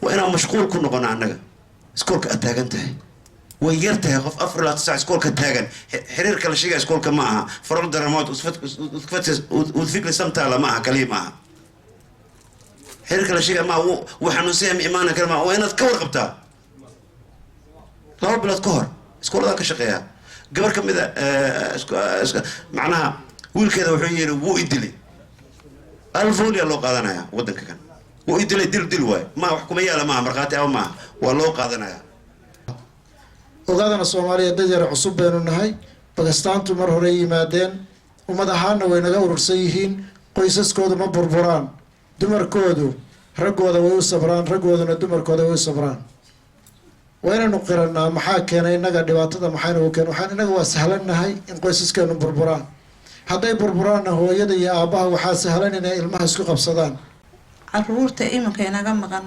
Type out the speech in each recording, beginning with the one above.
وأنا مشغول كنا قنا عنك سكولك أتاجنته ويرته قف أفر لا تسع سكولك أتاجن حرير كل شيء سكولك معها فرد درامات وثفت لسمت على معها كلمة حرير كل شيء معه وحنوسيهم إيمانك كلمة وين تكور قبتها لا بلا تكور سكول ذاك شقيها قبل كم إذا معناها ويل كذا وحير ويدلي الفولي الله قادنا يا ودنك كان ويدلي دل واي ما حكومية لا ما مرقاتي أو ما والله قادنا يا وقادنا الصومالية دجر عصب بين النهاي باكستان تمر هري مادين ومدحانا وينغا ورسيهين قيسس كودو ما بربران دمر كودو رقودا ويو صبران رقودنا دمر كودو ويو صبران وين نقرنا محاكينا إنغا دباتنا محانا وكان وحان إنغا واسهلنا هاي إن قيسس كانوا بربران هذا بربران هو يدي أباه وحاسهلن إن إلمها سكو قبصدان caruurta iminka inaga maqan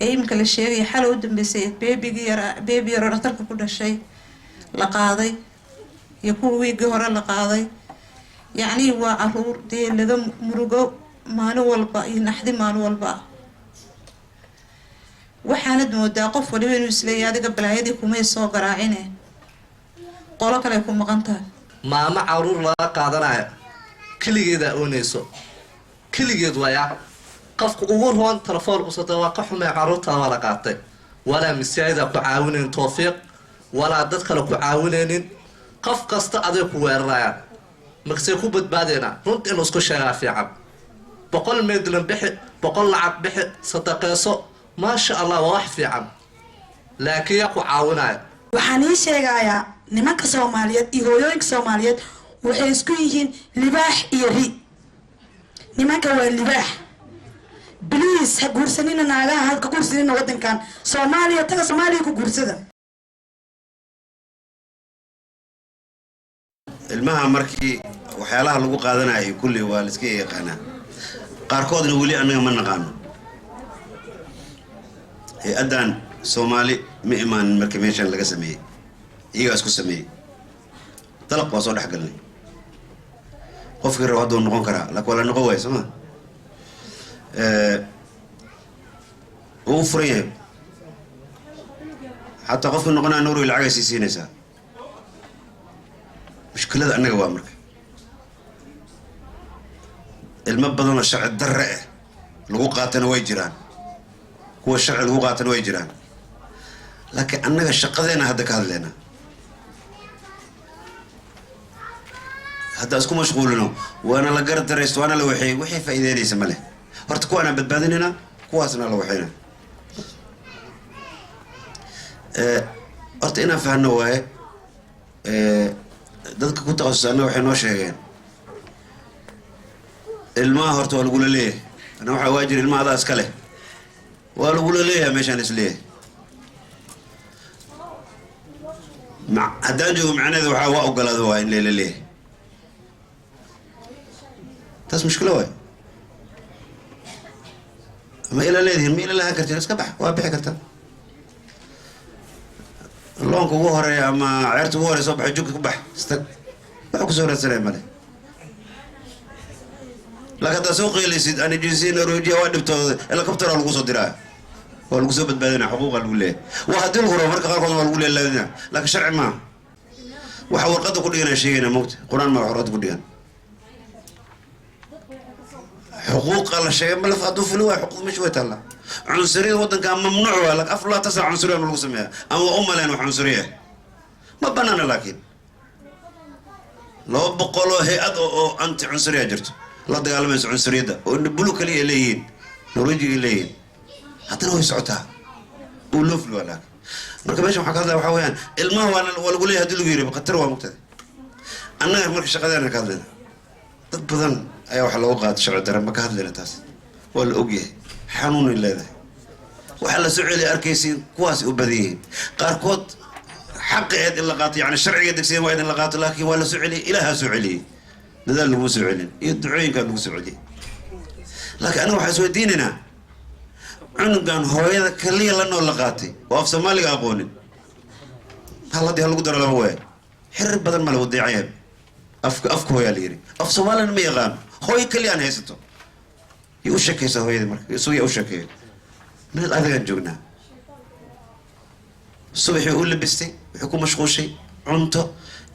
ee iminka la sheegay xal u dambeysay beebi yar dhakhtarka ku dhashay la qaaday iyo kuwii hore la qaaday yacni waa caruur dee laga murugo maalin walba iyo naxdi maalin walba waxaanad moodaa qof waliba inuu isleeyahay adiga balaayadii kumay soo garaacine qolo kale ku maqan tahay maama caruur laga qaadanaya keligeeda oonayso كليجد ويا قف أمورهم تلفون وصدوا قحهم عروتها ولا قاطع ولا مساعدة كعاونين توفيق ولا دخل كعاونين قف قصة أذيك ويرايا مكسيكو بدبادنا رنت إنه سكو شغافي عب بقول ميدلن بحي بقول لعب بحي صدقيسو ما شاء الله واحد في عب لكن يكو عاوناي وحني شيغايا نمك سوماليات إيهويوك سوماليات وحيسكو يهين لباح يري nimanka waa libaax بليز ha guursanina naagaha halka guursanina wadankan Soomaaliya taga Soomaaliya ku guursada ilmaha markii waxyaalaha lagu qaadanayo kulli waa la iska yaqaanaa qaarkoodna wali anaga ma naqaano hay-adan Soomaali ma imaan markii meeshan laga sameeyay iyaga isku sameeyay dalaq waa soo dhaxgalnay qofkii rabo haduu noqon karaa la kala noqon way sama oo furiye hatta qofkii noqonaa nuuru lacag siisiinaysa mushkilada anaga waa marka ilma badan oo sharci darre ah lagu qaatana way jiraan kuwa sharci lagu qaatana way jiraan laakiin anaga shaqadeena hadda ka hadleena هذا اسكو مشغولنا وانا لا قرد درست وانا لو وحي فايدين يسمى له horta kuwana badbaadinina kuwaasna la waxayna horta inaan fahanno waaye dadka ku taqasusana waxay noo sheegeen ilmaha horta waa lagula leeyahay ana waxaa waajir ilmaha adaa iska leh waa lagula leeyahay meeshaan is leeyahay haddaan joogo macnaheedu waxaa waa ogolaado waa in leela leeyahay تاس مشكلة واي ما إلى ليه ما إلى لها كرتين اسكبح وابح كرتين اللون كوهر يا ما عرت وهر صبح جوك كبح استك بحك سورة سلام عليه لكن تسوقي اللي سيد أنا جنسين روجي وادب تو الكبتر القصة دراء والقصة بدنا حقوق الولاء واحد الغرفة مركز قاقون الولاء لنا لكن شرع ما وحول قد كلنا شيء موت قرآن ما عرض كلنا حقوق الله شيء ما لفظوا فلوه حقوق مش ويتلا عنصرية وطن كان ممنوع لك أفلا تسع عنصرية من القسمية أما لنا عنصرية ما بنانا لكن لو بقولوا هي أو أنت عنصرية جرت لا تقال من عنصرية ده ونبلوك لي إليين نرجع إليين حتى لو يسعتها ولو فلوه لك مركب ايش محك هذا وحويان الماء ولا قولي هدي لغيري بقتروا مقتدي أنا مركب شقدي أنا كذا تبذن أيوة حلو قاد شرع درم ما كهذا لنا تاس والأوجي حنون الله ذا وحلا سعلي أركيسين كواس وبذيين قاركود حق يد اللقات يعني الشرعية دكسين وايد اللقات لكن ولا سعلي إلها سعلي هذا اللي مو سعلي يدعين كانوا سعلي لكن أنا وحسوا ديننا عنقان هو هذا كلية لأنه اللقاتي وأف سمالي أقولي هلا دي هالقدر له هو حرب بدل ما له ضيعيب أفك هو يا ليري أف سمالي ما يغان هو كليان هيستو يوشك يسوي مرك يسوي يوشك من الأذى جونا الصبح يقول لبستي يكون مشغول شيء عنده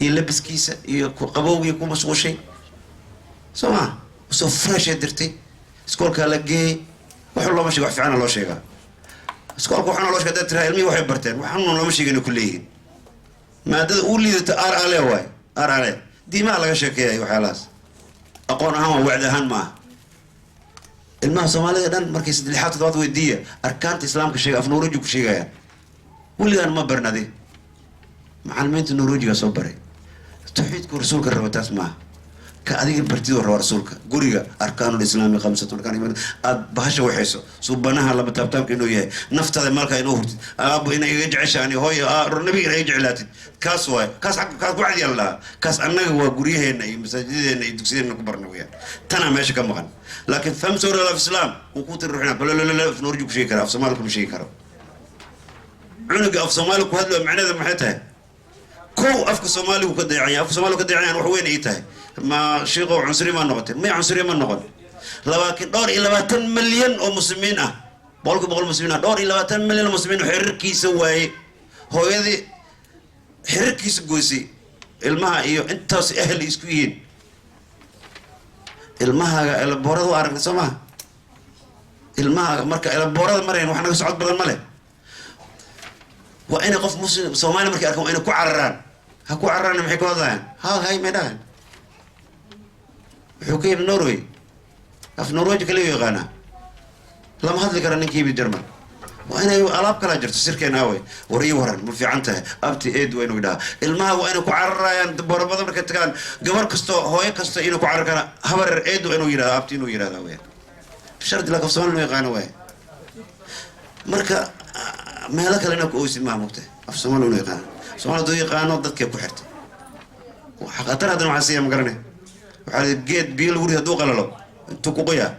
يلبس كيسة يكون قبوي يكون مشغول شيء سمع وصف فرش درتي سكول كالجي وحلو ماشي وحفي عنا لو شيء سكول وحنا لو شيء ترى علمي وحي برتين وحنا لو ماشي جنو كليين ما تقول لي تأر عليه واي أر عليه دي ما لقى شيء كي وحلاس أقول هم وعدهن ما الماء الصومالي دان مركز اللي حاطط وضع ودية أركان الإسلام كشيء أفنورج وكشيء يعني واللي أنا ما برنا دي معلمين النرويج صبري توحيدك ورسولك الربطات معه كأديك البرتيد ورسولك قرية أركان الإسلام 5 أركان بهشة وحيسو صوبناها لما تبتمك إنه يه نفط هذا مالك إنه أبو إنه يجع شاني هو النبي يجع لاتي كاس واي كاس واحد يلا كاس أنا هو قرية هنا مساجد هنا يدكسين نكبرنا وياه تنا ماشي كم مغن لكن فهم سورة الإسلام وقوت الروحنا لا في نورجك شيء كرا في صومالكم شيء كرا عنق في صومالك وهذا معناه ذا محتها كو أفك صومالي وكده يعني أفك صومالي وكده يعني وحوين إيته ما شيء عنصري ما نقطة ما عنصري ما نقطة لكن دور إلى 2 مليون أو مسلمين بقول مسلمين دور إلى 2 مليون مسلمين حركي سواي هو هذه حركي سجوسي المها إيو أنت أهل إسكوين المها البورد وارك سما المها مركا البورد مرين وحنا نصعد بدل مله وأنا قف مسلم صومالي مركي أركم أنا كو عرران هكو عرران محيكو هذا هاي ميدان حكي النرويج في النرويج كله يغانا لما هذا ذكر انك يبي جرمن وانا الاب كلا جرت سيركي ناوي وري ورن ما في عنته ابتي ايد وين ودا المها وانا كعرران دبر بدل marka tagaan gabar kasto hooyo kasto inuu ku carar kana habar eed inuu yiraahdo abti inuu yiraahdo way shard la qofsan inuu yaqaan way marka meel kale inuu ku oosin ma mugtay af Soomaali inuu yaqaan Soomaali doo yaqaano dadka ku xirtay waxa qadar hadan waxa siya magaranay waxa geed biyo lagu rido qalalo intuu ku qoyaa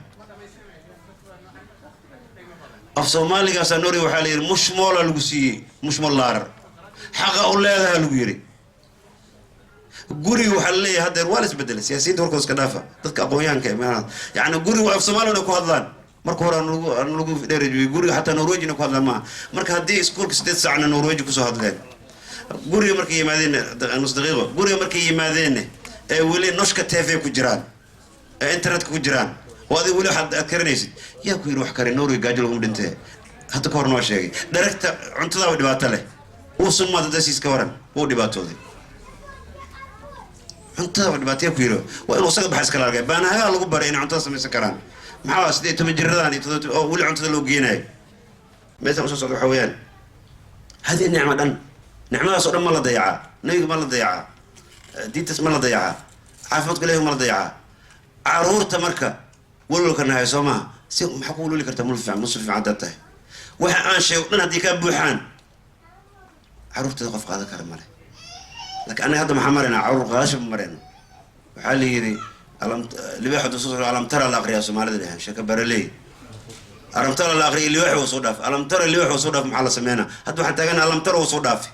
af Soomaaliga sanori waxa la yiri mushmool lagu siiyay mushmool laar xaqa u leedahay lagu yiri guri waxa la leeyahay hadeer wala isbedel siyaasiyiinta warkoos ka dhaafa dadka aqoonyahanka ah yaani guri waa af Soomaaliga ku hadlaan marka hore aan lagu dheereeyay guriga hatta Norwegian ku hadlaan ma marka hadii iskuulka 8 saacna Norwegian ku soo hadleen guriga markay yimaadeen nus daqiiqo guriga markay yimaadeen ee wali noshka TV ku jiraan ee internet ku jiraan وهذا يقول حد أذكرنيش يا كوي روح كاري نوري قاجل هم دنته حتى كورن واشيء دركت عن تلا ودبات له وصل ما تدسيس كورن هو دبات هذي عن تلا ودبات يا كويرو وإنه وصل بحث كلام جاي بنا هذا لو برينا عن تلا سمي سكران محاوس دي تمجرداني ولا عن تلا لو جيناي مثل وصل صدق حويان هذه النعمة دن نعمة صدق ما لا ضيعة نيجي ما لا ضيعة دي تسمى لا ضيعة عافمتك ليه ما لا ضيعة عرور تمركه ولو كان هاي سوما سي محقولوا لي كرتم مصرف عدته وحان شيء من هديك بوحان عرفت تقف هذا كلام ماله لكن انا هذا محمد انا عرف غاشب مرينا وحالي يدي اللي واحد وصل على ترى الاخري سومالي ده شكبر لي ألم ترى الاخري اللي وحي وصدف ألم ترى اللي وحي وصدف محل سمينا هذا حتى كان ألم ترى وصدف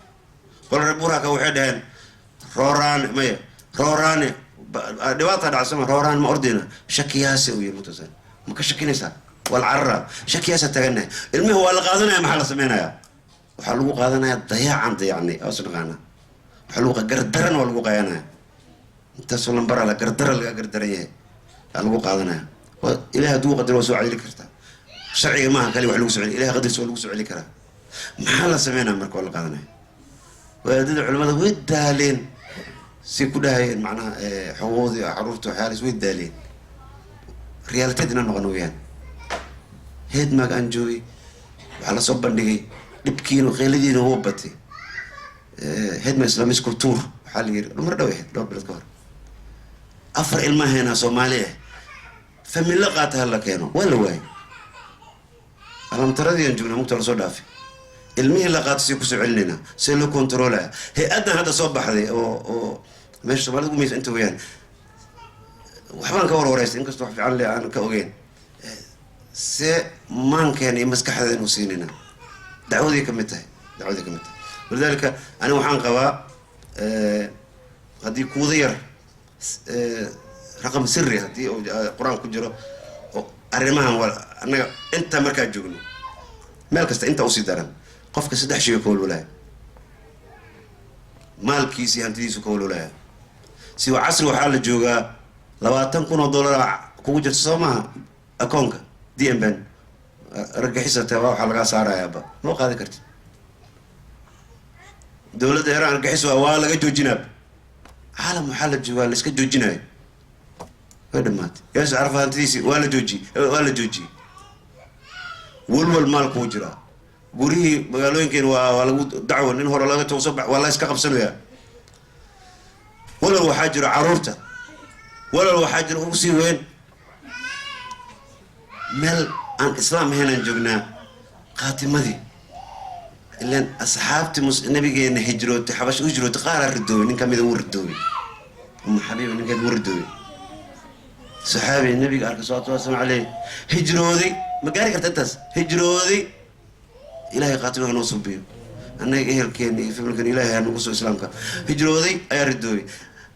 قال ربورك وحدين روران مي روراني دوات هذا عصمة روران ما أردنا شكياسة ويموتزن ما كشكينسا والعرّة شكياسة تغنى المهم هو اللي قاضنا يا محل سمينا يا وحلوق قاضنا ضياعا يعني أصدقائنا وحلوق قردرن والوق يانا انت سولن برا لا قردر لا قردريه الوق قاضنا إلها دو قدر وسوع عليك كرتا شرعي ما قال وحلوق سوع إلها قدر سوع سوع عليك كرا محل سمينا مرك والله قاضنا وهذول العلماء ودالين سيكونها معناها حوضي عروض حارس ويدالين ريالتنا نغنويان هيد ما كان جوي على صوب بندقي نبكين وخيلدين هو بتي هيد ما إسلامي سكولتور حالي الأمر ده واحد لو بلدكور أفر إلما هنا صومالية فمن لقاتها هلا كانوا ولا واي أنا متردي ينجونا مقتل صدافي المية لقات سيكوسو علينا سيلو كنترولا هي أدنى هذا صوب بحري أو ماشي صومالي تقول ميز أنت ويان وحبان كور ورئيس إنك استوحف في علي أنا كأوجين سي مان كان يمسك حدا نوسيننا دعوذي كمتها ولذلك أنا وحان قوا هدي كوذير رقم سري هدي قرآن كجرو arrimahan waa annaga inta markaa joogno meel kasta inta usii daran qofka saddex shay ka walwalaya maalkiisii hantidiisu ka walwalaya si waa casri waxaa la joogaa $20,000 kugu jirta soo maaha akoonka DMBN argagixisata waxaa lagaa saarayaaba ma qaadi kartid dowladda Iran argagixis waa laga joojinaaba caalam waxaa la joogaa la iska joojinayo way dhamaatay yaas arfa hantidiisii waa la joojiyey walwal maalku jira gurihii magaalooyinkeen waa lagu dacwo nin hore laga tooso waa la iska qabsanayaa walal waxaa jira caruurta walal waxaa jira ugu sii weyn meel aan islaam ahaynaan joognaa qaatimadii ilaan asxaabtii nabigeena hijrootay xabash u hijrootay qaaraa ridoobay nin kamida wuu ridoobay xabiibi ninkeed wuu ridoobay saxaabi nabiga arkay sallallahu alayhi wasallam hijrooday ma gaari karta intaas hijrooday ilaahay qaatimaha noo subiyo annaga ehelkeena iyo familkeena ilaahay ha nagu soo islaamka hijrooday ayaa ridoobay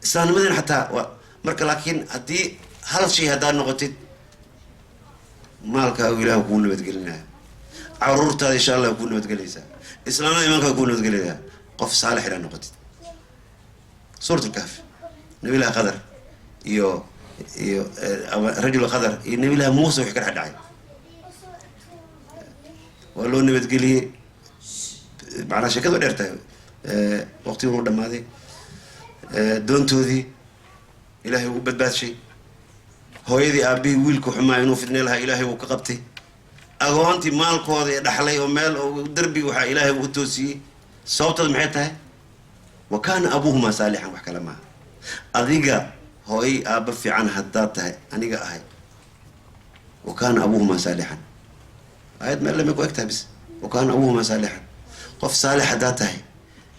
islaamnimadeen xataa marka laakiin haddii hal shay haddaad noqotid maalka ilaahay kuu nabadgelinayo caruurtaada insha allah kuu nabadgelaysaa islaamada imaanka kuu nabadgelaysaa qof saalix inaad noqotid suuratul kahf nabilaha qadar iyo rajul qadar iyo nabilaha muusa wixii ka dhex dhacay waa loo nabadgeliyey macnaa sheekadu dheer tahay waqtigii uu dhammaaday doontoodii ilaahay uu badbaadshay hooyadii aabihii wiilku xumaa inuu fidnay lahaa ilaahay uu ka qabtay agoontii maalkooda ee dhaxlay oo meel darbi waxaa ilaahay uu toosiyey sababtooda maxay tahay wa kaana abuuhumaa saalixan wax kale maaha adiga hooyay aabba fiican haddaad tahay aniga ahay wa kaana abuuhumaa saalixan ayad meel lamay ku eg tahay bis wa kaana abuuhumaa saalixan qof saalix haddaad tahay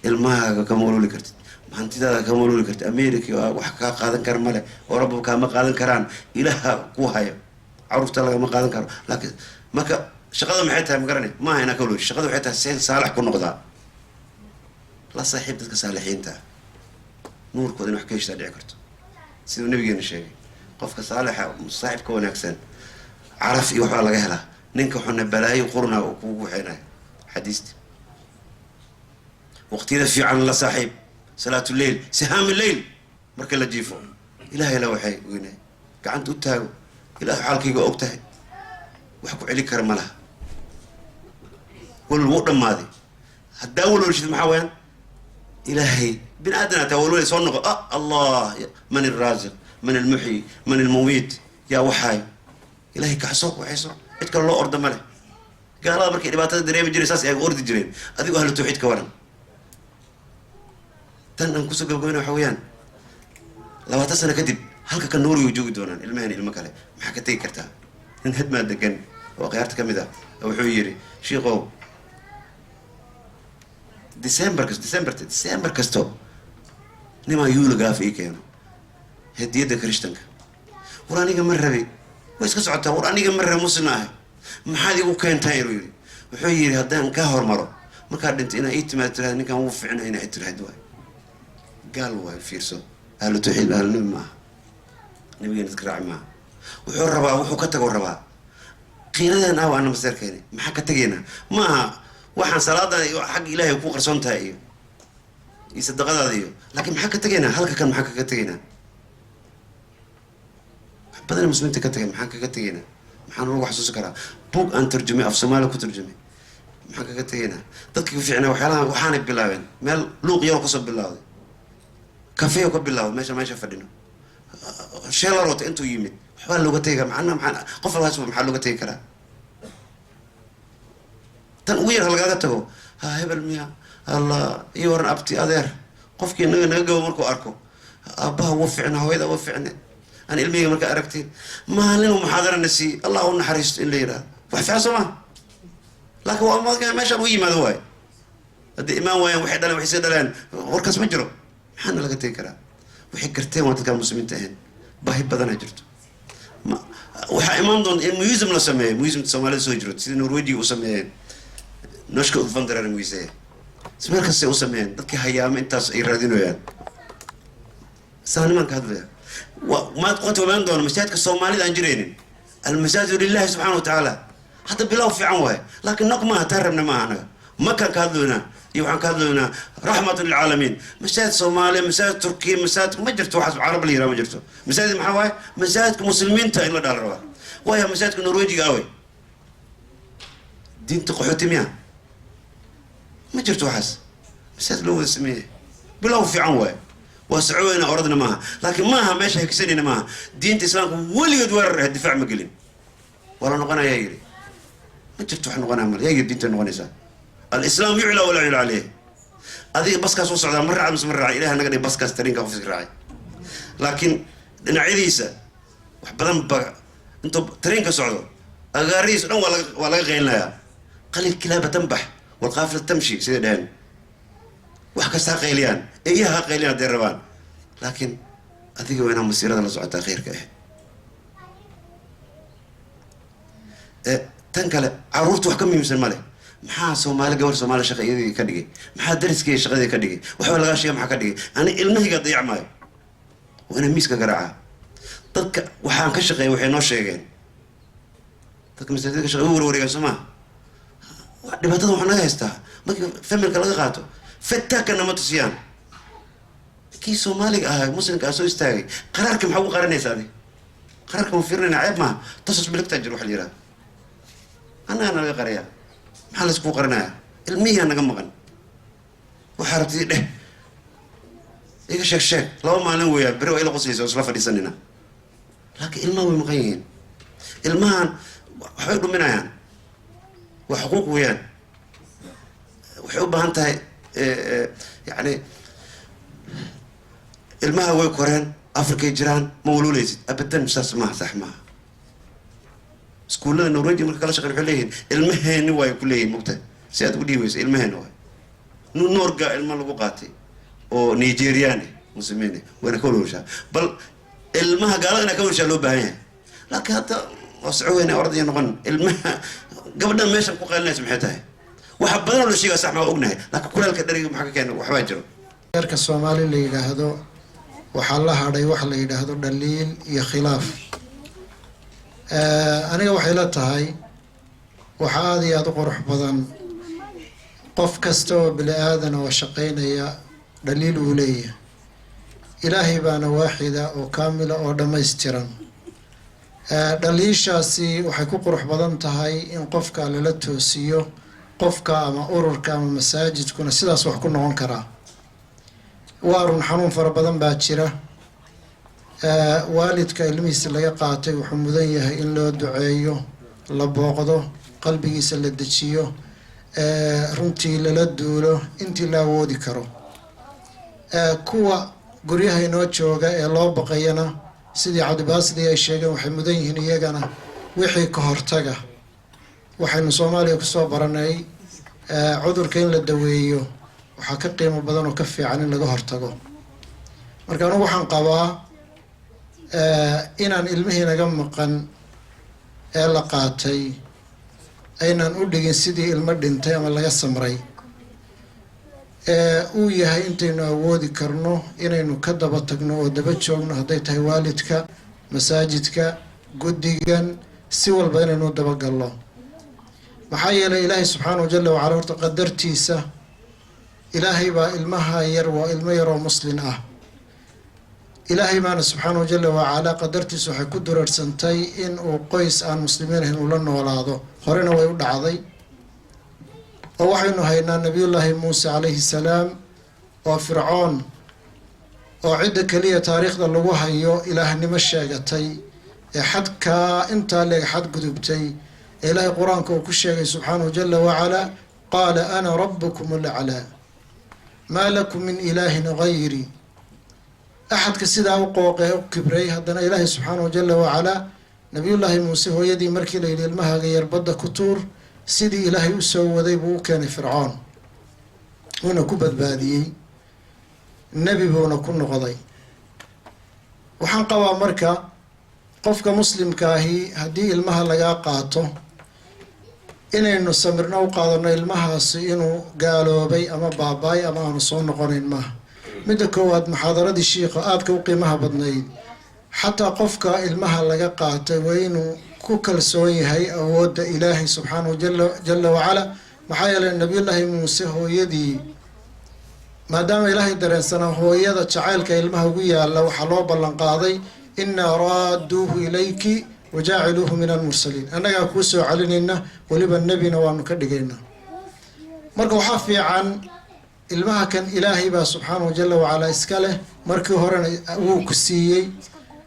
ilmahaaga kama walwali kartid hantidaada kama walwali kartid america wax kaa qaadan kara male oo rabba kaama qaadan karaan ilaaha ku hayo caruurta lagama qaadan karo laakiin marka shaqada maxay tahay ma garanay maaha inaa ka walwali shaqada waxay tahay seen saalix ku noqdaa la saaxiib dadka saalixiinta nuurkooda in wax ka heshtaa dhici karto siduu nabigeena sheegay qofka saalixa saaxiibka wanaagsan caraf iyo waxbaa laga helaa ninka xuna balaayo qurna uu kugu waxaynayo xadiisti waqtiyada fiican la saaxiib salaatu leyl sihaam leyl marka la jiifo ilaahay la waxay weynay gacanta u taago ilaahay xaalkayga og tahay wax ku celi kara ma laha walwal wuu dhammaaday haddaa walwalshid maxaa weyaan ilaahay bini aadana taa walwalay soo noqo allah man alraasiq man almuxyi man almumiit yaa waxaayo ilaahay kaxso waxayso cid kale loo orda ma leh gaalada markay dhibaatada dareemi jiray saas ay ordi jireen adigu ahlu tawxiid ka waran tan aan kusoo gabagabayna waxa weeyaan 20 sano kadib halka ka nool joogi doonaan ilmahan ilmo kale maxaa ka tagi kartaa nin hadmaa degan oo qiyaarta ka mid ah wuxuu yiri sheekhow December kasto nima yuula gaaf ii keeno hadiyada krishtanka war aniga ma rabi way iska socotaa war aniga ma rabi musnaahay maxaad igu keentay inuu yiri wuxuu yiri haddaan ka hormaro markaa dhintay inaa ii timaad tiraahdo ninkan wuu fiicnaa inaa tiraahdo waay قال واي فيرسو أهل توحيد أهل نبي معه نبي نتكرع معه وحور ربا وحو كتقو ربا قينا أنا وأنا مصير كيني ما حكا تجينا ما وحن صلاة حق إلهي وكو قرصونتها إيو يصدق هذا إيو لكن ما حكا تجينا هلك كان ما حكا تجينا بدل المسلمين تكتجينا ما حكا تجينا ما حنروح حسوس كرا بوك أن ترجمي أف سومالي كترجمي ما حكا تجينا تذكر في عنا وحنا وحانك بالله مال لوق يوم قصب بالله كافيه وكبلاو ماشي فدينو شيلا روت انتو يمد حوال لغتيغا معنا قفل هاسو محل لغتيغا كرا تن وير هلغاغا تغو ها هبل ميا الله يورن ابتي ادير قفكي نغا مركو اركو ابا وفعنا هويدا وفعنا انا علمي مركا اركتي ما لنا محاضره نسي الله نحرست ان ليرا وحفا سما لكن هو ما ماشي وي ما هو هدي امام وين وحي دلان وحي سدلان وركاس ما جرو محنا laga tagi karaa wixii karteen waa dadka muslimiinta ahayn baahi badan ay jirto ma waxa iman doon in museum la sameeyo museum Soomaaliya soo jirto sida Norway u sameeyeen nashka u fandaran museum ismarka si u sameeyeen dadka hayaama intaas ay raadinayaan saaniman ka hadlaya ma qoto waan doon mashaadka Soomaalida aan jireenin المساجد لله سبحانه وتعالى حتى بلاو في عنوه لكن نقمة تهربنا معنا مكة كذلنا يوحنا كذلنا رحمة للعالمين مساجد صوماليا مساجد تركيا مساجد ما جرتوا حسب عرب ليرة ما جرتوا مساجد محاوي مساجد مسلمين تايلا داروا وهي مساجد نرويجي قوي دين تقحوتي مياه ما جرتوا حس مساجد لو اسميه بلاو في عنوه وسعونا أردنا معها لكن ماها ماشي هيكسنين معها دين إسلامكم ولي يدور الدفاع مقلين ولا نقنا يجري ما جرتوا حنا نقنا عمل يجري دين تنقنا الإسلام يعلى ولا يعلى عليه هذه بس كاس وصعد مرة عمس مرة إليها نقدر بس كاس ترين كافوس الراعي لكن نعيديسة وحبلان بقى أنتم ترين كسعدوا أغاريس ولا غيرنا قال الكلاب تنبح والقافلة تمشي سيدان وحكستها قيليان إياها قيليان دربان لكن هذه وينها مسيرة الله سبحانه خير كأيه تنقل عروت وحكم يمسن ماله maxaa Soomaali gawar Soomaali shaqadii ka dhigay maxaa dariskii shaqadii ka dhigay waxa laga sheegay maxaa ka dhigay ani ilmahayga dayacmay wana miiska garaaca dadka waxaan ka shaqeeyay waxay noo sheegeen dadka masaajidka shaqada wareega Soomaa dhibaatada waxa naga haystaa markii familka laga qaato fataakana ma tusiyaan kii Soomaaliga ah muslimka soo istaagay qaraarka maxaa u qaranaysaa qaraarka ma fiirnaa ceeb ma tasus biligta jir waxa liira ana naga qariya maxaa la isku qaranayaa ilmihiina naga maqan waxa rabtay dheh iga sheeg laba maalin weeyaan bari way la qosayso isla fadhiisanina laakiin ilmaha way maqan yihiin ilmahan waxay dhuminayaan waa xuquuq weeyaan waxay u baahan tahay yani ilmaha way koreen afrikay jiraan ma waloolaysid abadan saas maaha sax maaha iskuullada Norway marka kala shaqeyn xulleeyeen ilmaheeni way ku leeyeen mugta si aad u dhiibayso ilmaheeni way Norga ilma lagu qaatay oo Nigerian muslimiin wana ka waloosha bal ilmaha gaalada ka waloosha loo baahan yahay laakiin hada wascuuna ordaya noqon ilmaha gabadha meesha ku qaalinaysa maxay tahay waxa badan loo sheegay sax ma ognahay laakiin kulaalka dhariga maxaa ka keenay waxba jiro reerka Soomaali la yiraahdo waxa la haday wax la yiraahdo dhaliil iyo khilaaf aniga waxay la tahay waxa aad iyo aad u qurux badan qof kasta oo bini aadan oo shaqeynaya dhaliil uu leeyahay ilaahay baana waaxida oo kaamila oo dhammaystiran dhaliishaasi waxay ku qurux badan tahay in qofka lala toosiyo qofka ama ururka ama masaajidkuna sidaas wax ku noqon karaa waarun xanuun fara badan baa jira waalidka ilmihiisa laga qaatay wuxuu mudan yahay in loo duceeyo la booqdo qalbigiisa la dejiyo runtii lala duulo intii la awoodi karo kuwa guryaha inoo jooga ee loo baqayana sidii cabdibaasidii ay sheegeen waxay mudan yihiin iyagana wixii ka hortaga waxaynu Soomaaliya ku soo baranay cudurka in la daweeyo waxa ka qiimo badan oo ka fiican in laga hortago marka anigu waxaan qabaa inaan ilmihii naga maqan ee la qaatay aynan u dhigin sidii ilmo dhintay ama laga samray uu yahay intaynu awoodi karno inaynu ka daba tagno oo daba joogno hadday tahay waalidka masaajidka guddigan si walba inaynu daba galno maxaa yeelay ilaahay subxaanahu jalla wacala horta qadartiisa ilaahay baa ilmaha yar waa ilmo yaroo muslin ah ilaahay baana subxaanahu jalla wacala qadartiisa waxay ku dureersantay in uu qoys aan muslimiin ahayn ula noolaado horena way u dhacday oo waxaynu haynaa nabiyullaahi muuse calayhi salaam oo fircoon oo cidda keliya taariikhda lagu hayo ilaahnimo sheegatay ee xadkaa intaa leeg xad gudubtay ee ilaahay qur-aanka uu ku sheegay subxaanahu jalla wacala qaala ana rabbukum alaclaa maa lakum min ilaahin gayri axadka sidaa u qooqee u kibray haddana ilaahay subxaanahu jalla wacala nabiyullaahi muuse hooyadii markii la yidhi ilmahaaga yar badda ku tuur sidii ilaahay u soo waday buu u keenay fircoon wuuna ku badbaadiyey nebi buuna ku noqday waxaan qabaa marka qofka muslimka ahi haddii ilmaha lagaa qaato inaynu samirno u qaadano ilmahaasi inuu gaaloobay ama baabaay ama aanu soo noqonayn maaha midda koowaad muxaadaradii shiikha aadka u qiimaha badnayd xataa qofka ilmaha laga qaatay waa inuu كوكالسوي هاي أود إلهي سبحانه جل وعلا محايا النبي الله موسى هو يدي ما دام إلهي درسنا هو يدا شعيلك إلمه ويا لو حلوب اللنقاضي إن رادوه إليك وجاعلوه من المرسلين أنا أكوسو علينا ولبا النبي نوان كدقينا مركو حفي عن ilmaha kan ilaahay baa subxaanahu jalla wacalaa iska leh markii horena wuu ku siiyey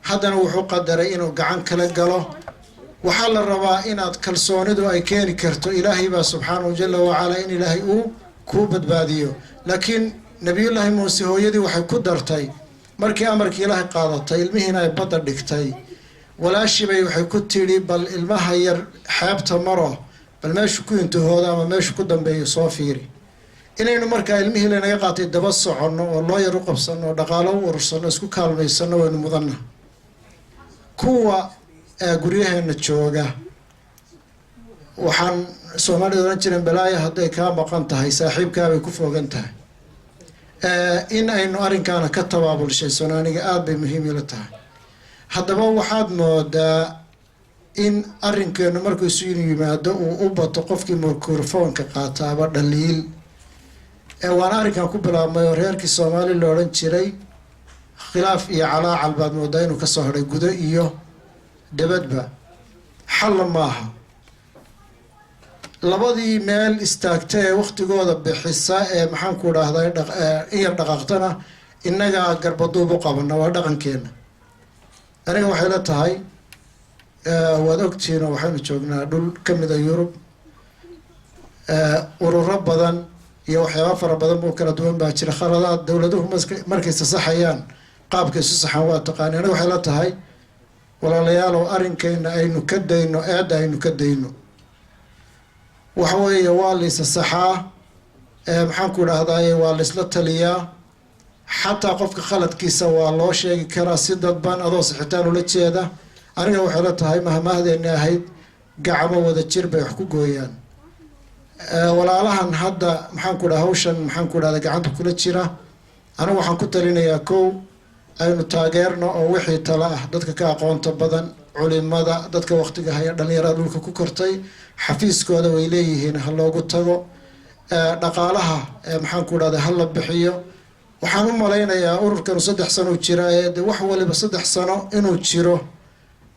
haddana wuxuu qadaray inuu gacan kala galo waxaa la rabaa inaad kalsoonidu ay keeni karto ilaahay baa subxaanahu jalla wacalaa in ilaahay uu kuu badbaadiyo laakiin nabiyullaahi muuse hooyadii waxay ku dartay markii amarkii ilaahay qaadatay ilmihiina ay badda dhigtay walaashibay waxay ku tidhi bal ilmaha yar xeebta maro bal meeshu ku intihooda ama meeshu ku dambeeyo soo fiiri inaynu markaa ilmihii lanaga qaatay daba soconno oo loo yar u qabsanno oo dhaqaalo u urursanno isku kaalmaysanno waynu mudanna kuwa guryaheena jooga waxaan soomaalida oran jireen balaayo hadday kaa maqan tahay saaxiibkaabay ku fogan tahay in aynu arrinkaana ka tabaabulshaysono aniga aada bay muhiim ila tahay haddaba waxaad moodaa in arrinkeenu markuu isu yimaado uu u bato qofkii mikrofoonka qaataaba dhaliil waan arrinkan ku bilaabmay oo reerkii soomaali la odhan jiray khilaaf iyo calaacal baad moodaa inuu kasoo hadhay gudo iyo dabadba xalla maaha labadii meel istaagta ee waktigooda bixisa ee maxaanku dhahdaa in yar dhaqaaqtana innagaa garbaduub u qabana waa dhaqankeena aniga waxay la tahay waad ogtihiinoo waxaynu joognaa dhul ka mida yurub ururo badan iyo waxyaaba fara badan buu kala duwan baa jira khaladaad dowladuhu markay sasaxayaan qaabkay isu saxaan waa taqaani aniga waxay la tahay walaalayaalow arrinkayna aynu ka dayno eedda aynu ka dayno waxa weeye waa laysa saxaa maxaanku dhahdaye waa laysla taliyaa xataa qofka khaladkiisa waa loo sheegi karaa si dadban adoo sixitaan ula jeeda aniga waxay la tahay mahmahdeeni ahayd gacmo wada jir bay wax ku gooyaan walaalahan hadda maxaanku dhaha hawshan maxaanku dhahda gacanta kula jira anigu waxaan ku talinayaa kow aynu taageerno oo wixii tala ah dadka ka aqoonta badan culimada dadka waqtiga haya dhalinyarada dhulka ku kortay xafiiskooda way leeyihiin ha loogu tago dhaqaalaha maxaanku dhahda ha la bixiyo waxaan u malaynayaa ururkanu 3 sano jira ee de wax waliba 3 sano inuu jiro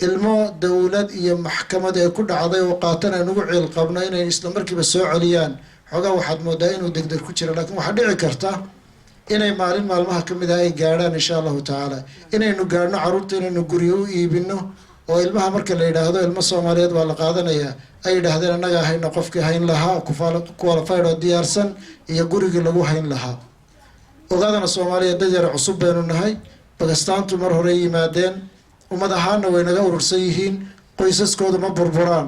ilmo dowlad iyo maxkamad ay ku dhacday oo qaatan aan ugu ciil qabno inay isla markiiba soo celiyaan xogaa waxaad moodaa inuu degdeg ku jiro laakiin waxaa dhici karta inay maalin maalmaha ka mid ah ay gaadhaan insha allahu tacaala inaynu gaadhno carruurta inaynu guryo u iibino oo ilmaha marka la yidhaahdo ilmo soomaaliyeed baa la qaadanayaa ay yidhaahdeen annagaa hayna qofkii hayn lahaa qualified oo diyaarsan iyo gurigii lagu hayn lahaa ogaadana soomaaliya dad yar cusub baynu nahay bakistaantu mar hore yimaadeen ummad ahaana way naga urursan yihiin qoysaskoodu ma burburaan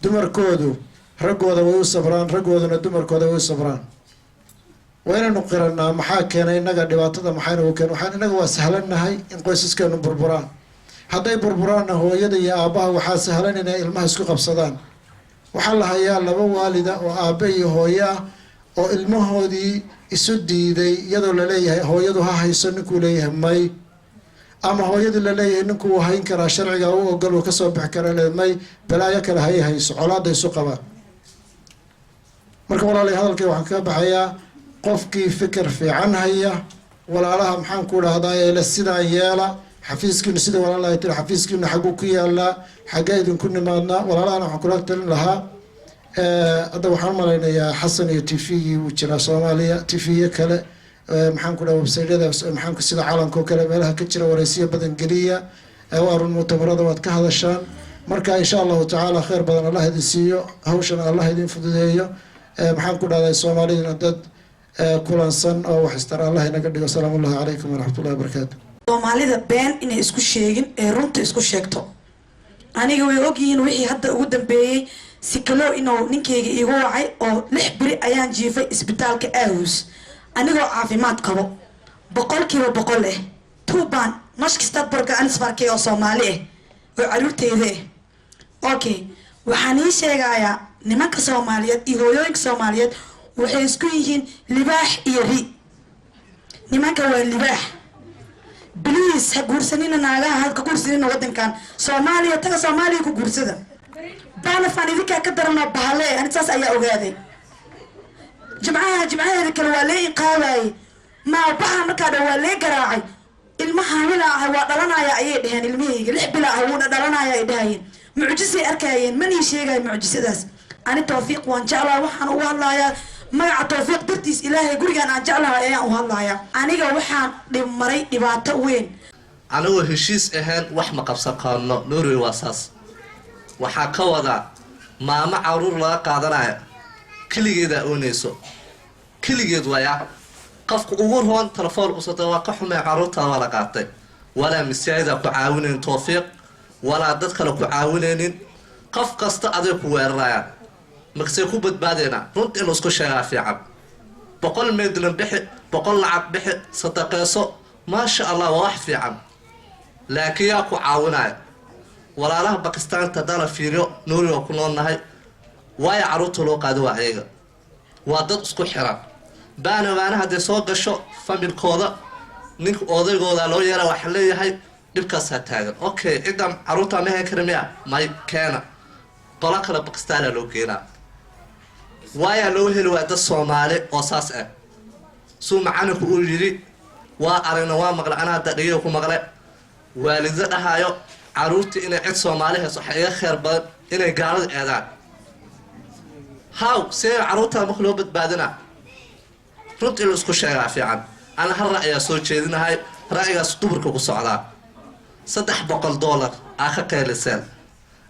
dumarkoodu raggooda way u sabraan raggooduna dumarkooda way u sabraan waa inaynu qiranaa maxaa keenay innaga dhibaatada maxaynagu keen waxaan innaga waa sahlannahay in qoysaskeenu burburaan hadday burburaanna hooyada iyo aabbaha waxaa sahlan inay ilmaha isku qabsadaan waxaa la hayaa 2 waalida oo aabbe iyo hooyo ah oo ilmahoodii isu diiday iyadoo laleeyahay hooyadu ha hayso ninkuu leeyahay may ama hooyadii laleeyahay ninku uu hayn karaa sharciga u ogol uu kasoo bixi kara may balaayo kale hay hayso colaada isu qabaan marka walaalay hadalkay waxaan kaga baxayaa qofkii fikir fiican haya walaalaha maxaanku dhahdaa ee sidaan yeela xafiiskiinu sida walaalahay tiri xafiiskiinu xaguu ku yaalaa xaggee idinku nimaadnaa walaalahana waxaan kula talin lahaa hadda waxaan malaynayaa xasan iyo tvgii wuu jiraa soomaaliya tv kale maxaanku dhaha websaydyada maxaanku sida calanka oo kale meelaha ka jira waraysiya badan geliya waarun mu'tamarada waad ka hadashaan marka insha allahu tacaala khayr badan allah idin siiyo hawshan allah idin fududeeyo maxaanku dhahdaa soomaalidina dad kulansan oo wax istar allah inaga dhigo salaamu ullahi calaykum waraxmatullahi wabarakaatu soomaalida been inay isku sheegin ee runta isku sheegto aniga way ogyihiin wixii hadda ugu dambeeyey sikalow inuu ninkayga iigu wacay oo 6 biri ayaan jiifay isbitaalka aarhus anigoo caafimaad qabo 100% tuubaan nashkistad barga anisbarkay oo soomaali ah oo caruurteyda ah okay waxaan ii sheegayaa nimanka soomaaliyeed iyo hooyooyinka soomaaliyeed waxay isku yihiin libaax iyo ri nimanka waa libaax please بليز هجورسنين ناقها هاد كجورسنين ودن كان سوماليا تجا سوماليا كجورسدا بانا فاني ذيك كدرنا بهالله أنا تاس أي أوجادي جمعها ذيك الوالي قاوي ما بها مكان والي قراعي المحاولة هو دلنا يا أيد هني المية لحب لا هو دلنا يا أيد معجزة أركاين من يشيء معجزة داس أنا توفيق وان شاء الله وحنا والله يا ما توفيق درتيس إلهي قولي أنا جعلها يا والله يا أنا جا وحنا لمري إبعت وين أنا وهشيس إهان وحما قبصة قانو نوري واساس وحا وضع ما عرور لا قادنا كل جدا أونيسو كل جد ويا قف أمور هون تلفون قصة واقع ما عروتها ولا قاطع ولا مساعدة كعاونين توفيق ولا تدخل كعاونين قف قصة أديك ويرايا مكسيكو بدبادينا رنت إنه سكو شيء في عب بقول ميدلن بحي بقول لعب بحي صدقيسو ما شاء الله واحد في عب لكن ياكو عاوناي ولا له باكستان تدار فيريو نوري وكلون نهاي واي عروتو لو قادوا عيغا وادد اسكو خيران baana hadday soo gasho familkooda ninka odaygooda loo yeera waxa leeyahay dhibkaas ha taagan okay cidam caruurta ma heen karamiya may keena qola kale Pakistan loo keenaa waaya loo heli waa dad Soomaali oo saas ah soo macaanku uu yiri waa arina waa maqla ana hadda dhiyo ku maqle waalida dhahayo caruurta inay cid Soomaali hayso xaqiiqa khair badan inay gaalada eedaan haw see caruurta ma loo badbaadina runtii la isku sheegaa fiican ana har ra'yi soo jeedinahay ra'yigaas dumarka ku socdaa $300 aa ka qeeliseen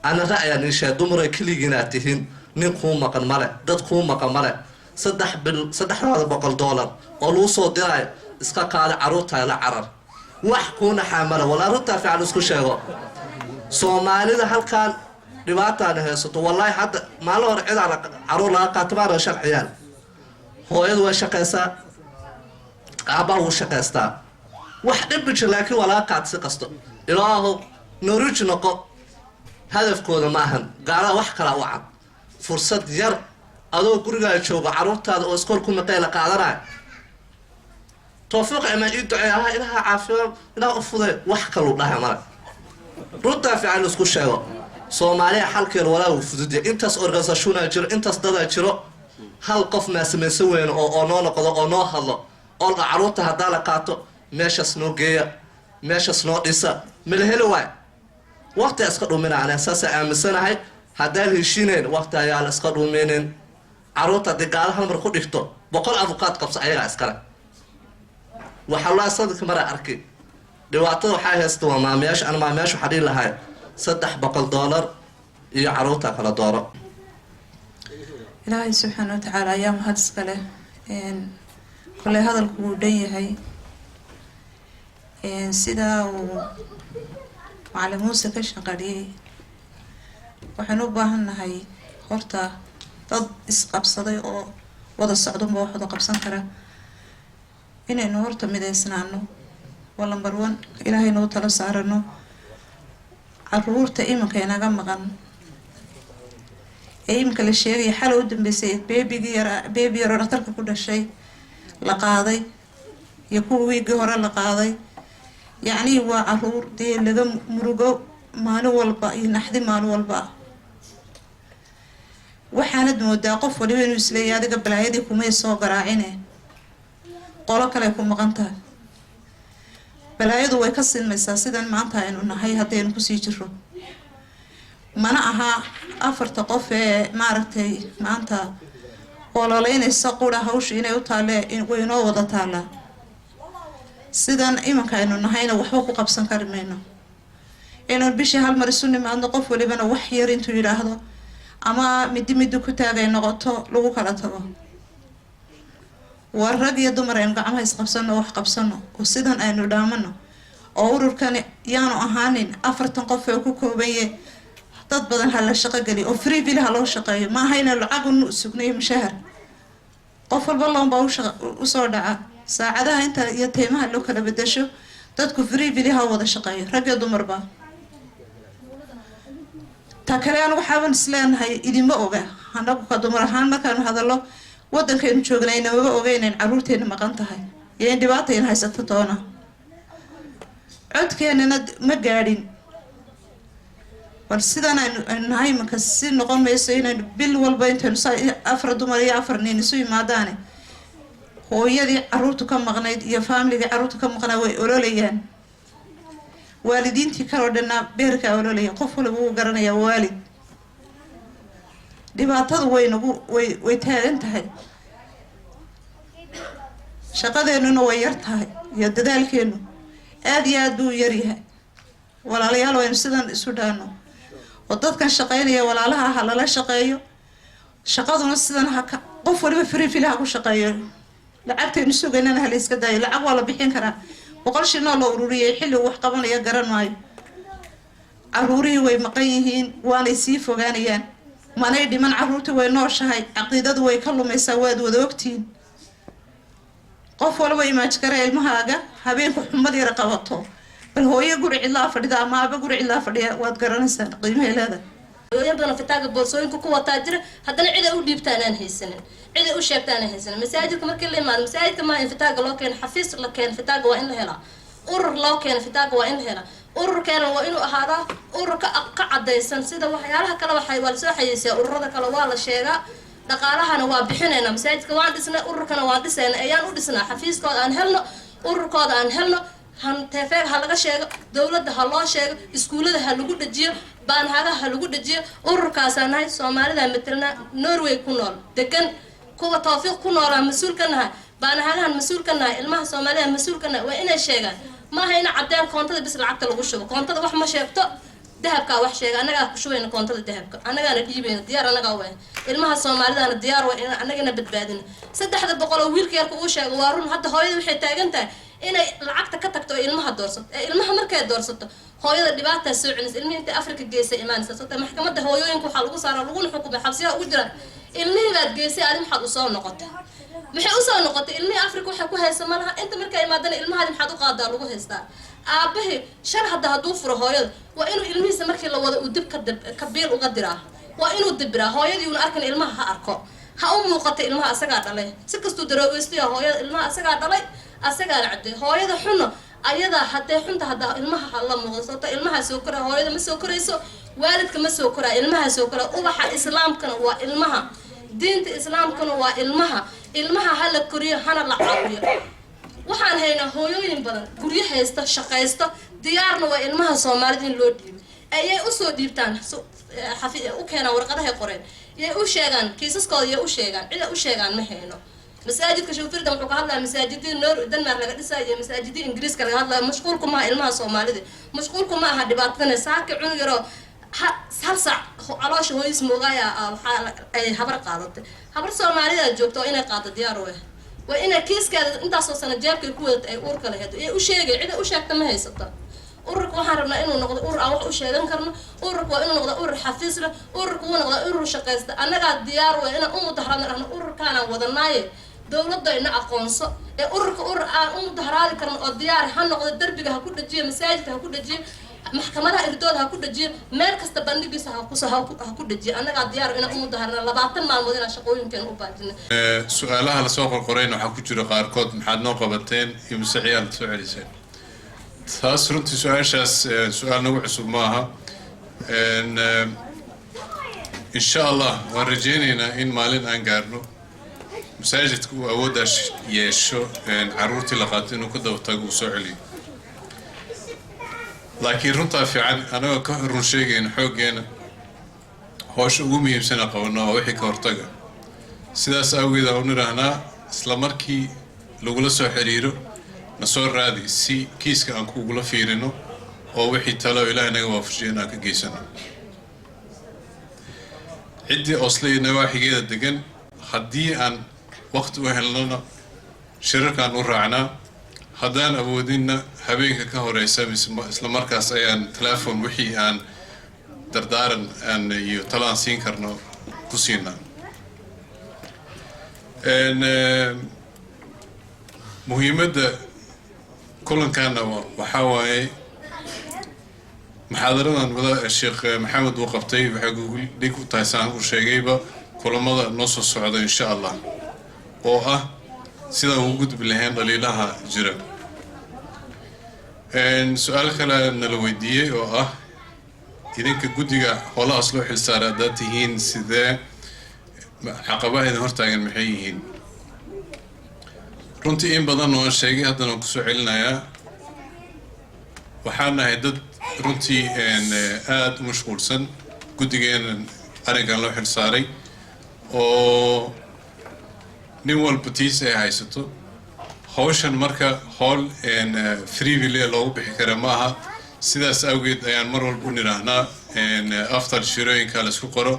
ana ra'yaan in shay dumar ay kaligiina tihiin nin ku maqan male dad ku maqan male $300 oo loo soo diray iska qaada caruurta la carar wax kuna xamala wala runta fiican isku sheego Soomaalida halkaan dhibaataan haysato wallahi hadda maal hor cid caruur la qaataba sharciyaan hooyadu waa shaqeysaa aabaha wuu shaqeystaa wax dhib laakiin walaa qaadsi qasto ilaahu norwich noqo hadafkooda maahan gaala wax kala u cad fursad yar adoo guriga jooga caruurtaada oo iskool ku maqayl qaadanay توفيق إما يدعيها إلها عافية إلها أفضل وحكلوا لها مرة رد في عن سكوت شيء Soomaaliya halkeen walaa uu fududay intaas organization jiro intaas dad jiro hal qof ma sameeyeen oo noo noqdo oo noo hadlo oo caruurta hadaa la qaato meeshas noo geeya meeshas noo dhisa meel helo waay waqti iska dhuminaan asaas aaminsanahay hadaa heshiineen waqti ayaa la iska dhumineen caruurta deegaal hal mar ku dhigto 100 avokaad qabsa ayaga iskala waxa la sadka mara arkay dhawaatada waxa haysto maamiyaash aan maamiyaash xariir lahayd $300 iyo caruurta kala dooro ilaahay subxaanahu wa ta'aala ayaa mahad iska leh kulay hadalku uu dhan yahay sida uu macallin Muuse ka shaqeeyay waxaan u baahanahay horta dad isqabsaday oo wada socdo ma wax wada qabsan kara inaynu horta mideysnaano wala number 1 ilaahay noo tala saarano caruurta imanka inaga maqan imka la sheegay xal u dambeysay baby yar dhakhtarka ku dhashay la qaaday iyo kuwii hore la qaaday yaani waa caruur laga murugo maalin walba iyo naxdi maalin walba waxaana moodaa qof waliba inuu isleeyahay adiga balaayadii kuma soo garaacine qolo kale ku maqan tahay balaayadu way ka sinmaysaa sidan maanta aynu nahay hadaynu ku sii jiro mana aha afarta qof ee maaragtay maanta ololaynaysa qura hawsh inay u taale way noo wada taala sidan imanka aynu nahayna waxba ku qabsan karmayno inaan bishii hal mar isu nimaadno qof walibana wax yar intuu yiraahdo ama mid ku taagay noqoto lagu kala tago warag iyo dumar aynu gacmaha isqabsano wax qabsano oo sidan aynu dhaamano oo ururkan yaanu ahaanin 40 qof oo ku koobay dad badan hal shaqo gali oo free bill loo shaqeeyo ma hayna lacag u sugnay mushahar qof walba loo u soo dhaca saacadaha inta iyo teemaha loo kala bedesho dadku free bill wada shaqeeyo rag iyo dumarba takaraan waxaan isleenahay idima oga anagu ka dumar ahaan markaan hadalo wadankeenu joognayna ma ogeyneen caruurteena maqan tahay iyo in dhibaato in haysato toona codkeenana ma gaadhin bal sidan aynu nahay marka si noqon mayso inaynu bil walba intaynu afar dumar iyo afar nin isu yimaadaane hooyadii carruurtu ka maqnayd iyo faamiligii carruurta ka maqnaa way ololayaan waalidiintii kaloo dhanna beerkaa ololaya qof waliba wuu garanayaa waalid dhibaatadu way taagan tahay shaqadeennuna way yar tahay iyo dadaalkeennu aad iyo aad buu yaryahay walaalayaal waynu sidan isu dhaano oo dadkan shaqaynaya walaalaha ha lala shaqeeyo shaqaduna sidan qof waliba firifili ha ku shaqeeyo lacagtaynu sugaynana hala iska daayo lacag waa la bixin karaa 100 shilin oo la ururiyay xilli wax qabanaya garan maayo carruurihii way maqan yihiin waanay sii fogaanayaan manay dhiman carruurtii way nooshahay caqiidadu way ka lumaysaa waad wada ogtihiin qof walba imaaj kara ilmahaaga habeenku xumad yar qabato bal hooyo guri cidlaa fadhida ama aaba guri cidlaa fadhiya waad garanaysaa qiimaha leedahay hooyo badan fitaaga boorsooyinka ku wataa jira haddana cid ay u dhiibtaan aan haysanin cid ay u sheegtaan aan haysanin masaajidka markii la imaado masaajidka ma in fitaaga loo keeno xafiis la keeno fitaaga waa in la helaa urur loo keeno fitaaga waa in la helaa ururkeena waa inuu ahaadaa urur ka cadaysan sida waxyaalaha kale waa lasoo xayeysiyaa ururada kale waa la sheegaa dhaqaalahana waa bixinaynaa masaajidka waan dhisnay ururkana waan dhisayna ayaan u dhisnaa xafiiskooda aan helno ururkooda aan helno hanteefeeg ha laga sheego dowladda ha loo sheego iskuullada ha lagu dhajiyo baanhagaha ha lagu dhajiyo ururkaasaan nahay soomaalida matelna norway ku nool degan kuwa tawfiiq ku noolaa mas-uul ka nahay baanhagahan mas-uul ka nahay ilmaha soomaalida mas-uul ka nahay waa inay sheegaan maaha ina caddeen koontada bis lacagta lagu shubo koontada wax ma sheegto dahabkaa wax sheega annagaa ku shubayna koontada dahabka annagaana dhiibayna diyaar annagaa wayn ilmaha soomaalidana diyaar waa in annagana badbaadina 300 oo wiilka yarka uu sheego waa run hadda hooyada waxay taagan tahay inay lacagta ka tagto oo ilmaha doorsato ilmaha markay doorsato hooyada dhibaataa soo celinaysa ilmihii inta Afrika geysay imaanaysa sababta maxkamadda hooyooyinka waxa lagu saaraa laguna xukumay xabsiga ugu jira ilmihii baad geysay aad maxaad u soo noqotay maxay u soo noqotay ilmihii Afrika waxa ku haysa malaha inta markay imaadana ilmaha maxaad u qaadaa lagu haystaa aabahi shar haduu furo hooyada waa inuu ilmihiisa markii la wada uu dib ka biil uga diraa waa inuu dibiraa hooyadii uu arkan ilmaha ha arko ha u muuqato ilmaha asagaa dhalay si kastuu daroogeystay hooyada ilmaha asagaa dhalay asagaa caday hooyada xuno ayada hadee xunta hadaa ilmaha la muuqdo sababta ilmaha soo koraa hooyada ma soo korayso waalidka ma soo koraa ilmaha soo koraa ubaxa islaamkana waa ilmaha diinta islaamkana waa ilmaha hala koriyo hana la caawiyo waxaan haynaa hooyooyin badan guryo haysta shaqaysta diyaarna waa ilmaha Soomaalida in loo dhiibo ayay u soo dhiibtaan u keenaan warqadaha qoreen ayay u sheegaan kiisaskooda ayay u sheegaan cid u sheegaan ma hayno masaajidka shawfirda wuxuu ka hadlaa masaajidii Denmark laga dhisay masaajidii Ingiriiska laga hadlaa mashquulku ma ilmaha Soomaalida mashquulku ma aha dhibaatadana saaka cunug yaro hal saac caloosha hooyis moogaya ay habar qaadatay habar Soomaalida joogto inay qaado diyaar u ah waa inay kiiskeeda intaasoo sana jeebkay ku wada ay uurka lahayd ee u sheegay cid u sheegta ma haysato ururka waxaan rabnaa inuu noqdo urur aan wax u sheegan karno ururka waa inuu noqdo urur xafiis leh ururka waa noqdo urur shaqaysta annaga diyaar waa inaan u mudaharaadno ururkaana wadanaaye dowladda ina aqoonso ee ururka urur aan u mudaharaadi karno oo diyaar ha noqdo darbiga ha ku dhajiyo masaajidka ha ku dhajiyo maxkamadaha irdooda ha ku dhajiyo meel kasta bandhigiisa ha ku dhajiyo annaga diyaar inaan u mudaharno 20 maalmood inaan shaqooyinkan u baajino su'aalaha la soo qorqoreen waxa ku jira qaarkood maxaad noo qabateen iyo masaxiyaal soo celiseen taas runtii su'aashaas su'aal nagu cusub maaha insha Allah waan rajaynaynaa in maalin aan gaarno masaajidku uu awoodaas yeesho carruurtii la qaato inuu ka daba tago uu soo celiyo laakiin runtaa fiican anagoo ka run sheegayna xooggeena howsha ugu muhiimsana qabano waa wixii ka hortaga sidaas awgeed aan u nidhaahnaa isla markii lagula soo xiriiro na soo raadi si kiiska aan kugula fiirino oo wixii talo ilaahay naga waafajiyo inaan ka geysano ciddii Oslo nawaaxigeeda degan haddii aan waqti u helnona shirarkaan u raacnaa haddaan awoodinna habeenka ka horeysa isla markaas ayaan telefoon wixii aan dardaaran aan iyo talaan siin karno ku siinaa muhiimadda kulankaana waxaa waaye محاضرنا وذا الشيخ محمد وقفتي وحقول ديك تايسان وشيء كلامه نص السعودية إن شاء الله سيدا وجود بالهند دليلها جرب سؤال كلا نلويدية أو إذا كجودية ولا أصله حسارة ذاتهين سذا عقبة إذا هرتاجن محيين runtii in badan oo sheegay haddana ku soo celinaya waxaan nahay dad runtii aad u mashquulsan guddigeena arrinkan loo xilsaaray oo nin walba tiis ay haysato hawshan marka howl freeville loogu bixi kara ma aha sidaas awgeed ayaan mar walba u nidhaahnaa after shirooyinka la isku qoro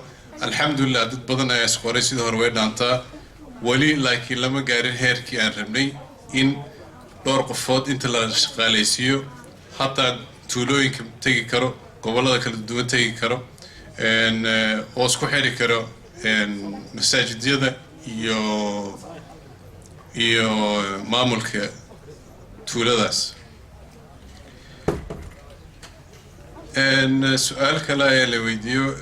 alxamdulilah dad badan ayaa is qoray sidii hore way dhaantaa ولي لكن لما قارن هيركي أن ربني إن دور قفوت أنت لا شغاليسيو حتى تولوين كم تيجي كرو قبل هذا كل الدول تيجي كرو إن أسكو حري كرو إن مساجد هذا يو معمولك تولداس إن سؤال كلا يلي فيديو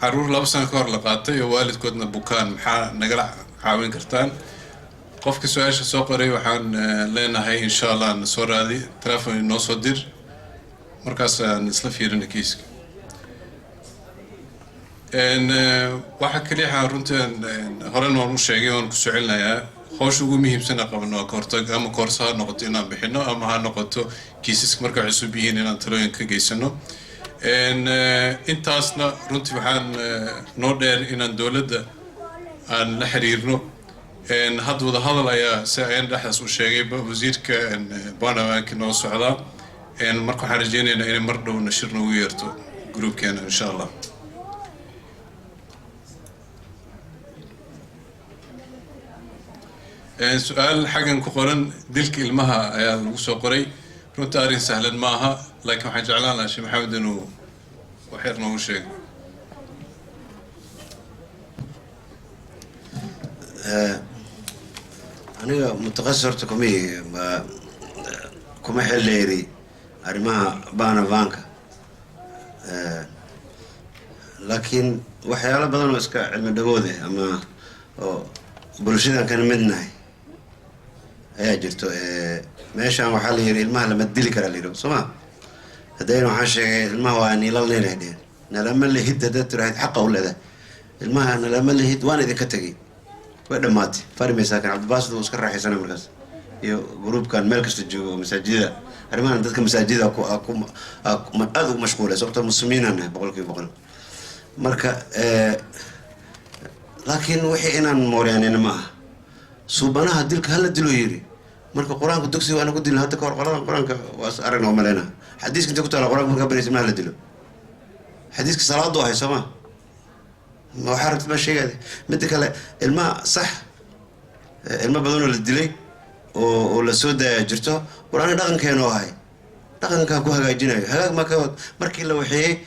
عرور لابسان كور لقاطي والد كودنا بوكان محا نقلع عاوين كرتان قفك سؤال سوقري وحان لنا هاي إن شاء الله نصور هذه تلفون نوصدر مركز نسلفير نكيسك إن واحد كليها رنت هرن ورمش شيئون كسؤالنا يا خوش وجومي بسنة قبل نوكرتك أما كورسها نقطينا بحنا أما هالنقطة كيسك مركز عسوبيين إن تلوين كجيسنو إن أنت أصلا رنت وحان نودر إن الدولة أن نحريرنو إن هذا الأيام سأين رح أسوشيء بوزيرك إن بانا كنا وصعدا إن مركو حرجين إن مرضو نشرنا ويرتو جروب كان إن شاء الله. إن سؤال حاجة كقرن دلك المها يا الوسوقري كنت أرين سهلا معها لكن حنجعلنا شيء محمد إنه وحيرنا وشيء. أنا متخصص كم حليري أرمها بانا فانكا لكن وحيالا بدل مسكا علم الدقودة أما بلوشيدا كان مدناي هيا جرتو ماشان وحاليري المها لما تدلي كرا ليرو سما هدين وحاشي المها واني لالين هدين نلما اللي هيد هدت راح يتحقق ولا ده المها نلما اللي هيد وانا ذي كتجي ودماتي فرمي ساكن عبد الباسط وسكر راح يسنى مركز جروب كان ملكس تجو مساجدة أرمان عندك مساجدة أكو أذو مشغولة سوقت المسلمين أنا بقول كيف بقول مركا لكن وحي أنا موريان أنا ما سبحانه هديلك هلا دلو يري مركا قرآن كدكسي وأنا قد لها تكور قرآن وأرنا وملنا حديث كنت قلت على قرآن مركا بني اسمها دلو حديثك صلاة ضوء هي سما ما حارت ما شيء هذا مدك الماء صح الماء بدونه للدلي ولا سودا جرته ورانا دقن كانوا هاي دقن كان كوها جينا هلاك ما كان مركي لو وحي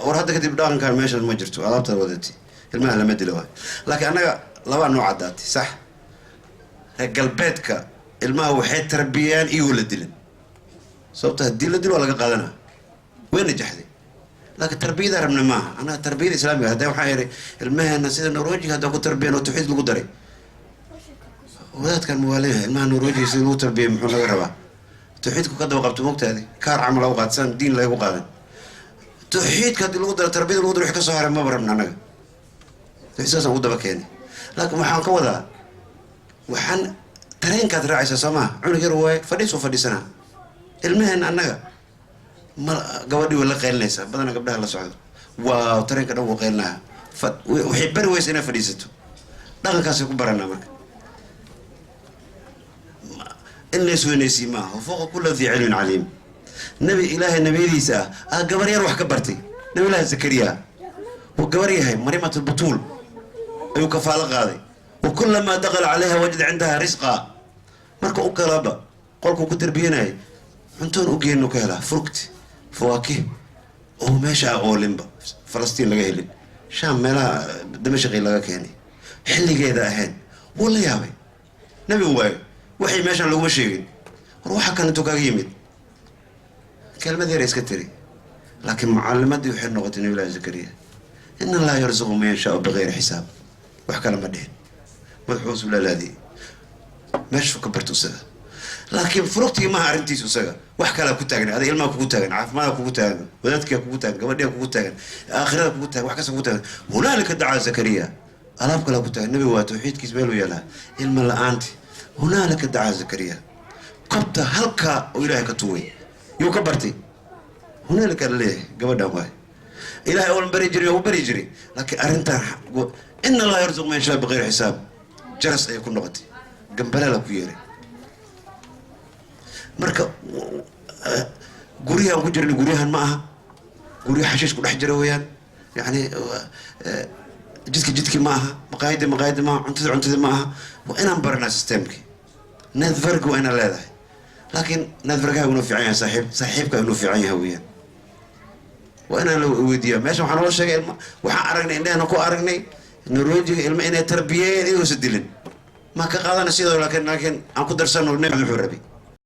ورهدا كدب دقن كان ماشي ما جرته على طول ودتي الماء لما دلو هاي لكن أنا لو نوع عاداتي صح قلبتك الماء وحي تربيان يولد دلن صوتها الدل ولا قادنا وين نجحتي لكن التربية دار من ما أنا التربية الإسلامية هذا وحيري المهنة سيد النرويجي هذا هو تربية وتوحيد القدري وذات كان مواليه المهنة النرويجي يصير له تربية محمد غربا توحيدك قد وقفت وقت هذه كار عمل أوقات سنة دين لا يقال توحيد كاد القدرة تربية القدرة يحكي صهر ما برا من أنا إحساسا وده بكيني لكن محن كوذا وحن ترين كاد راعي سما عون غير فديس وفديسنا المهنة أنا ما قوادي ولا قيل ليس بدنا قبلها الله سعود وترين كده وقيلناها وحبر ويسنا فريسته ده كاسي كبرنا معك إن يسوي نسيمه وفوق كل ذي علم عليم نبي إله النبي عيسى قبريا روح كبرتي نبي الله زكريا وقبريا هي مريمة البطول أيو كفالة غاضي وكلما دخل عليها وجد عندها رزقا مركو أكلابا قولكم كتربينا هي أنتون أجينو كهلا فركت فواكه وماشى أولمبا فلسطين لقاهلين شام ملا دمشق لقا كاني حلي كذا أهين ولا يابي نبي واي وحي ماشى لو مشيين روحك كانت تقايمت كلمة ذي رئيس كتري لكن معلمات يحن نغة النبي زكريا إن الله يرزق من يشاء بغير حساب وحكى لما دين مدحوس بلا الذي ماشي كبرت وسبب laakiin furugtii maaha arrintiisu isaga wax kalaa ku taagan ada ilmaha kugu taagan caafimaadka kugu taagan wadaadkaa kugu taagan gabadhiga kugu taagan aakhirada kugu taagan wax kasta kugu taagan hunaalika dacaa zakariya alaab kalaa ku taagan nabiga waa tawxiidkiis meeluu yaalaa ilma la-aanti hunaalika dacaa zakariya kobta halkaa oo ilaahay ka tuway yuu ka bartay hunaalika la leeyahay gabadhan waay ilaahay oolan bari jiray oo u bari jiray laakiin arrintan ina allaha yarzuq man yashaa biqayri xisaab jaras ayay ku noqotay gambalaala ku yeeray marka guryahan ku jirna guryahan ma aha guryo xashiish ku dhex jira weeyaan yani jidki ma aha maqaayadi ma aha cuntada ma aha waa inaan baranaa systemkii network waa inaan leedahay laakiin networkaha inuu fiican yahay saaxiibka inuu fiican yahay weeyaan waa inaan la weydiiyaa meesha waxaa noo sheegay ilma waxaan aragnay indhehena ku aragnay neurologiga ilma inay tarbiyeen inuusa dilin ma ka qaadana sidoo laakiin aan ku darsano nebi wuxuu rabay